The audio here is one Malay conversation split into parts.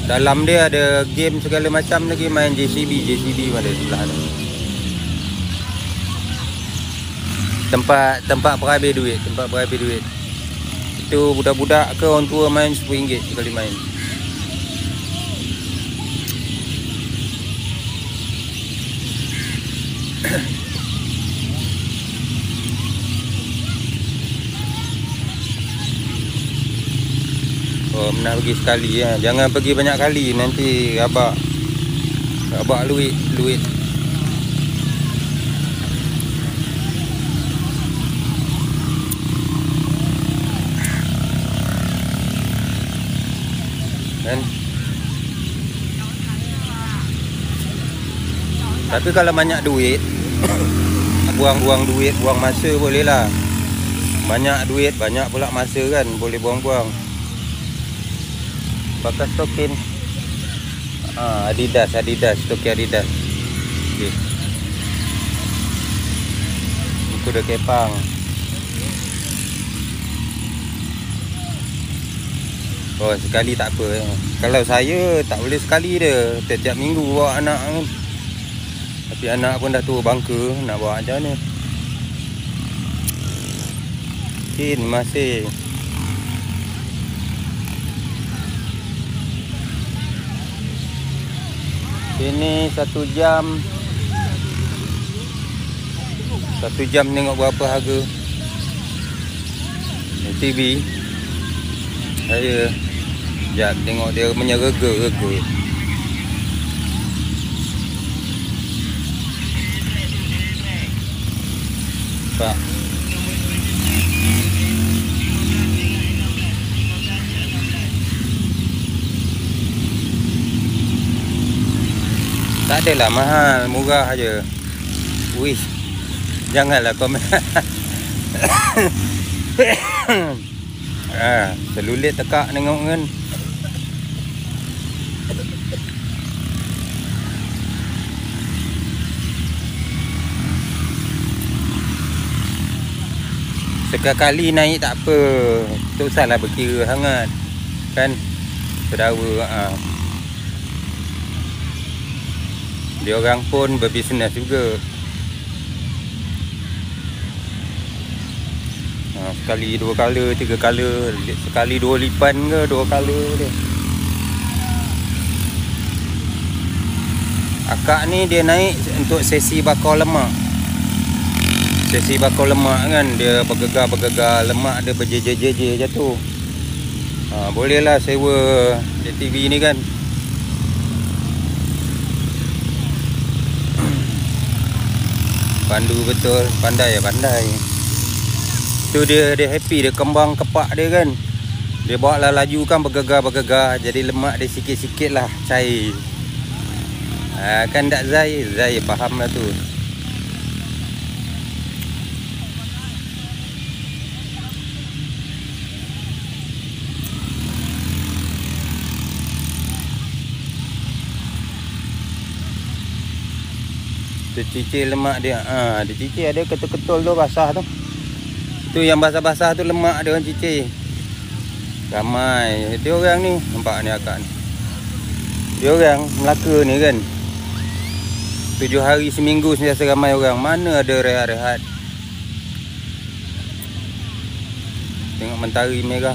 Dalam dia ada game segala macam lagi, main JCB ada sebelah tu. Tempat perhabis duit, Itu budak-budak ke orang tua main RM10 sekali main. Oh, pernah pergi sekali ya. Jangan pergi banyak kali, nanti rabak luit. Kan? Tapi kalau banyak duit, buang-buang duit, buang masa boleh lah. Banyak duit, banyak pula masa kan, boleh buang-buang. Pakai stokin Adidas, stokin Adidas. Okay. Itu dah kepang. Oh, sekali tak apa. Kalau saya tak boleh sekali dia. Tiap-tiap minggu bawa anak kan. Tapi anak pun dah tua bangka, nak bawa macam mana. Okay, masih. Ini 1 jam tengok berapa harga TV. Saya sekejap tengok dia punya rega. Pak, tak adalah mahal, murah aja. Wih, janganlah komen. Selulit tekak tengok kan. Sekali naik tak apa, tak usahlah berkira sangat kan. Saudara dia orang pun berbisnes juga. Sekali 2 kali 3 kali, sekali 2 lipan ke 2 kali dia. Akak ni dia naik untuk sesi bakar lemak. Sesi bakar lemak kan, dia bergegar lemak dia berjejer-jejer jatuh. Bolehlah sewa JTV ni kan. Pandu betul, pandai. Tu dia happy, dia kembang kepak dia kan. Dia bawa lah laju kan, bergegar. Jadi lemak dia sikit-sikit lah cair. Kan tak Zai faham lah tu. Tu cicir lemak dia. Dia cicir ada ketul-ketul tu basah tu. Tu yang basah-basah tu lemak dia orang cicir. Ramai dia orang ni, nampak ni akak ni. Dia orang Melaka ni kan. 7 hari seminggu sentiasa ramai orang. Mana ada rehat-rehat. Tengok mentari merah.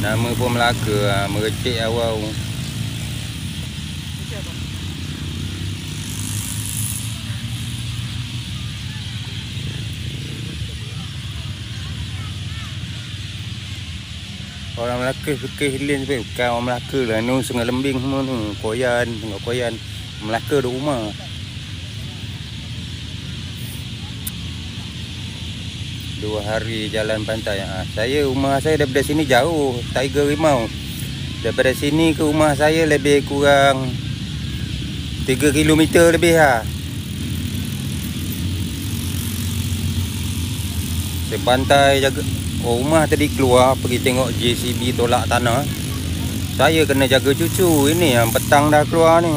Nama pun Melaka, merecik awal. Orang Melaka suka hilir sampai. Bukan orang Melaka lah, ni Sungai Lembing semua ni. Tengok Koyan. Melaka duduk rumah. Dua hari jalan pantai. Rumah saya daripada sini jauh, Tiger Rimau. Daripada sini ke rumah saya lebih kurang 3 km lebih lah. Saya pantai jaga. Rumah tadi keluar pergi tengok JCB tolak tanah. Saya kena jaga cucu. Ini yang petang dah keluar ni.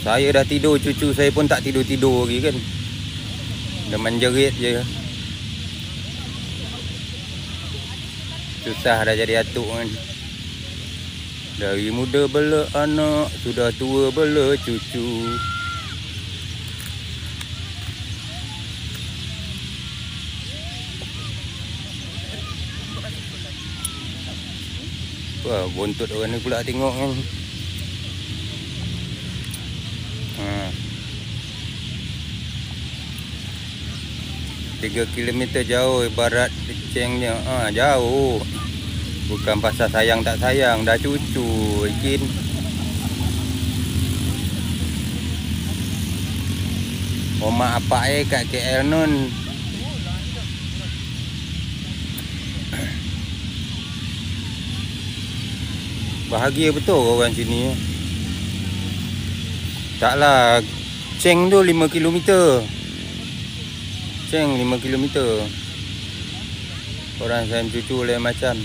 Saya dah tidur, cucu saya pun tak tidur-tidur lagi kan. Dia menjerit je. Susah dah jadi atuk kan. Dari muda bela anak, sudah tua bela cucu. Wah, bontot orang ni pula tengok kan. 3 km jauh ibarat cengnya. Jauh. Bukan pasal sayang tak sayang, dah cucu ikin. Mak apa kat KL nun. Bahagia betul orang sini. Taklah, Ceng tu 5 km. Ceng 5 km. Orang sayang cucu lain macam.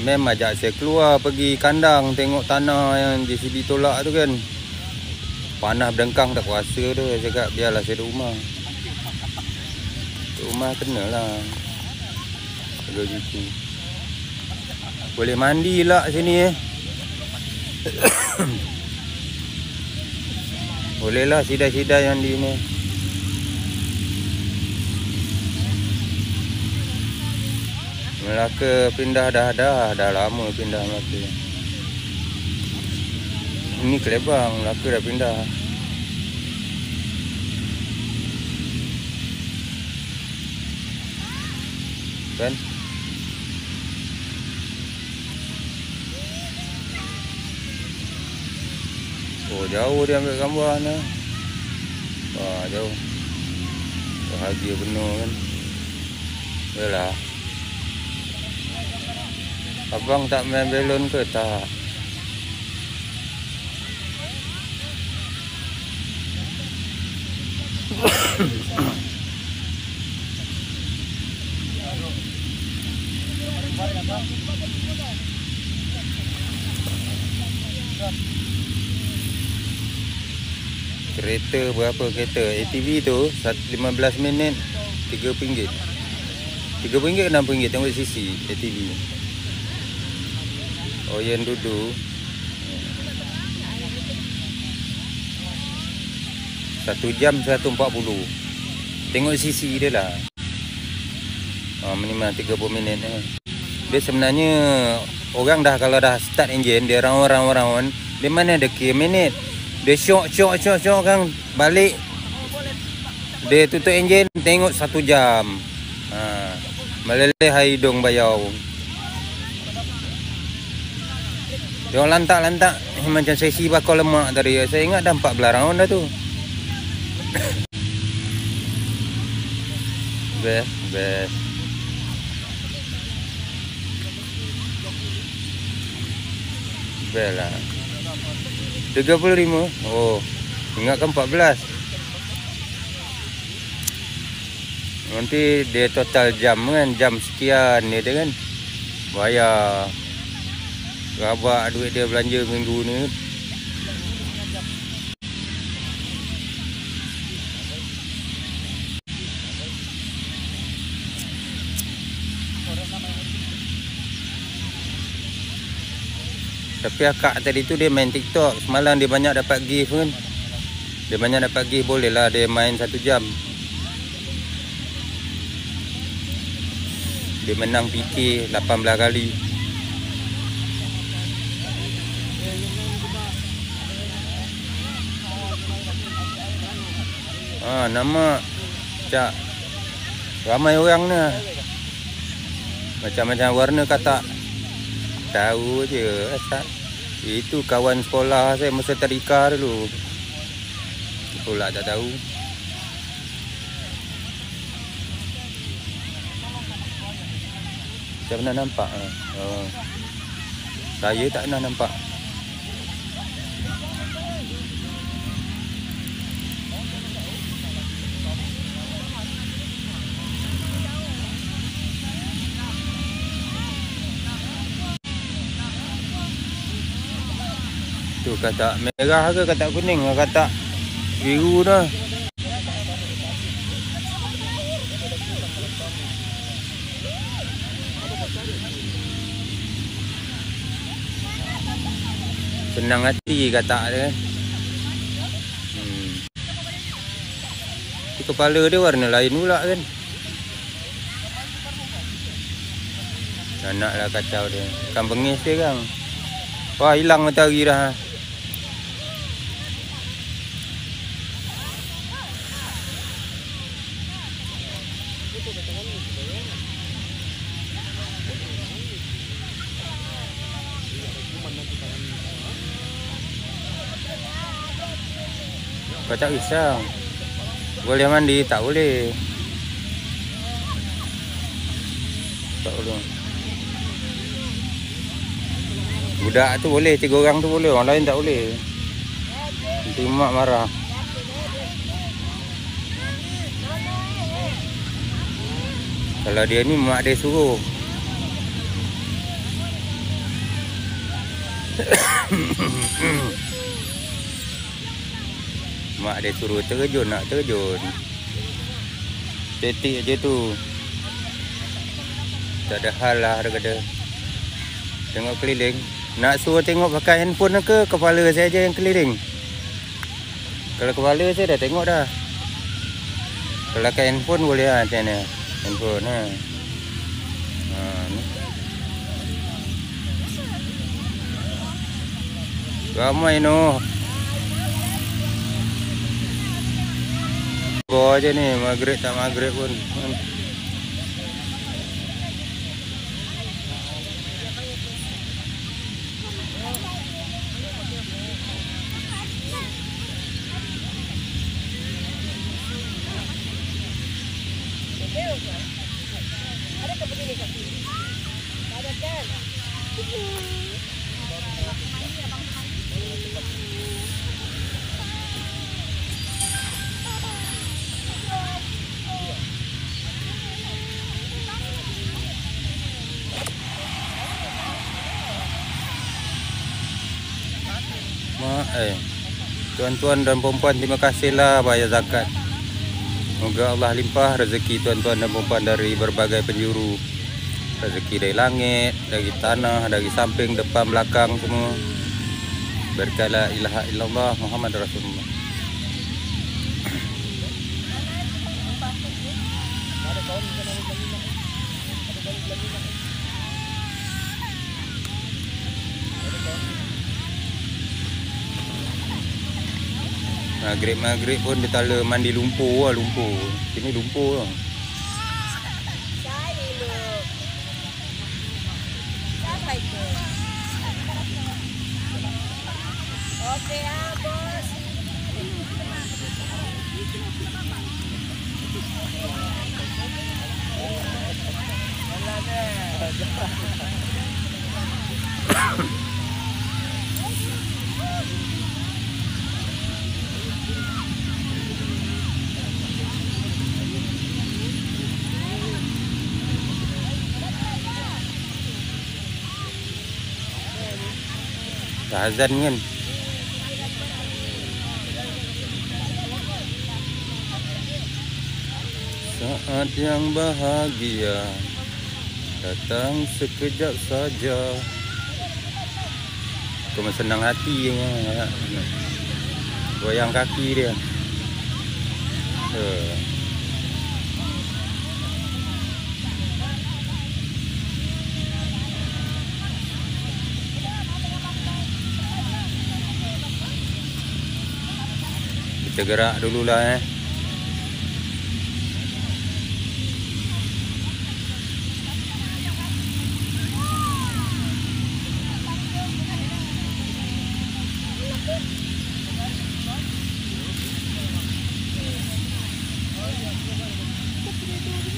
Mem ajak saya keluar pergi kandang tengok tanah yang JCB tolak tu kan. Panah berdengkang tak kuasa tu. Saya cakap biarlah saya duduk rumah. Duduk rumah kenalah. Jaga cucu. Boleh mandi lah sini Boleh lah sidai-sidai mandi ni. Melaka pindah dah lama pindah Melaka. Ini Kelebang, Melaka dah pindah. Kan? Oh, jauh dia ambil gambar ni. Wah, jauh. Bahagia penuh kan. Yalah. Abang tak main belon ke? Tak. Kereta berapa kereta? ATV tu 15 minit RM3. RM3 ke RM6 tengok sisi ATV. Oh yang duduk 1 jam 140. Tengok sisi dia lah. Minimal 30 minit. Dia sebenarnya orang dah kalau dah start enjin dia round dia mana ada kira minit. Dia syok kan balik. Dia tutup enjin tengok 1 jam. Meleleh hidung bayau. Dia orang lantak macam sesi bakar lemak tadi. Saya ingat dah 14 round dah tu. Best. Best lah. 35. Oh, ingatkan 14. Nanti dia total jam kan, jam sekian dia kan. Bayar. Rabak duit dia belanja minggu ni. Tapi akak tadi tu dia main TikTok. Semalam dia banyak dapat gift kan. Dia banyak dapat gift, boleh lah dia main 1 jam. Dia menang PK 18 kali. Nama Cak. Ramai orang ni. Macam-macam warna kata. Tahu je asal. Itu kawan sekolah saya masa tadika dulu. Pula tak tahu. Saya pernah nampak. Saya tak pernah nampak. Tu katak merah ke katak kuning ke katak biru dah. Senang hati kata dia. Kepala dia warna lain pula kan. Naklah kacau dia. Ikan bengis dia kan. Wah, hilang matahari dah. Kau tak risau. Boleh mandi? Tak boleh. Tak boleh. Budak tu boleh, 3 orang tu boleh, orang lain tak boleh. Nanti mak marah. Kalau dia ni mak dia suruh. Mak dia suruh terjun, nak terjun. Tetik je tu. Tak ada hal lah dia kata. Tengok keliling. Nak suruh tengok pakai handphone ke kepala saya je yang keliling? Kalau kepala saya dah tengok dah. Kalau pakai handphone boleh lah macam mana? Handphone ha. Ni. Ramai no. Bawa aja ni, maghrib tak maghrib pun. Ada ke begini kaki? Ada kan? Tuan-tuan dan puan-puan, terima kasihlah bayar zakat. Semoga Allah limpah rezeki tuan-tuan dan puan-puan dari berbagai penjuru. Rezeki dari langit, dari tanah, dari samping, depan, belakang semua. Berkat la ilaha illallah Muhammad Rasulullah. Maghrib pun dia tala mandi lumpur lah, lumpur. Sini lumpur lah. Siapa itu? Okey ah, bos. Dah azan kan. Saat yang bahagia datang sekejap saja. Cuma senang hati ya. Goyang kaki dia. Kita gerak dululah .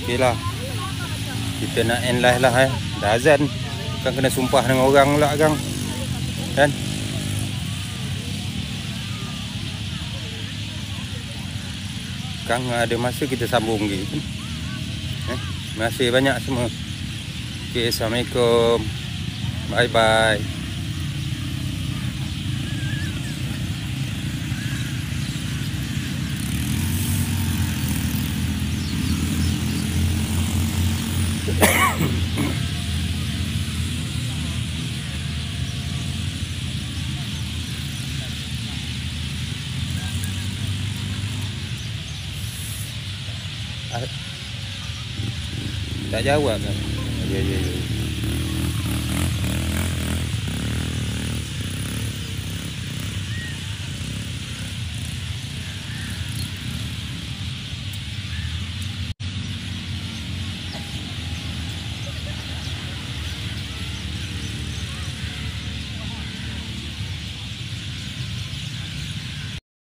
Okey lah. Kita nak end live lah . Dah azan. Kan kena sumpah dengan orang pula kan. Kan? Kang ada masa kita sambung lagi. Terima kasih banyak semua. Okey, Assalamualaikum. Bye bye. Tak jawab kan? Ya ya ya.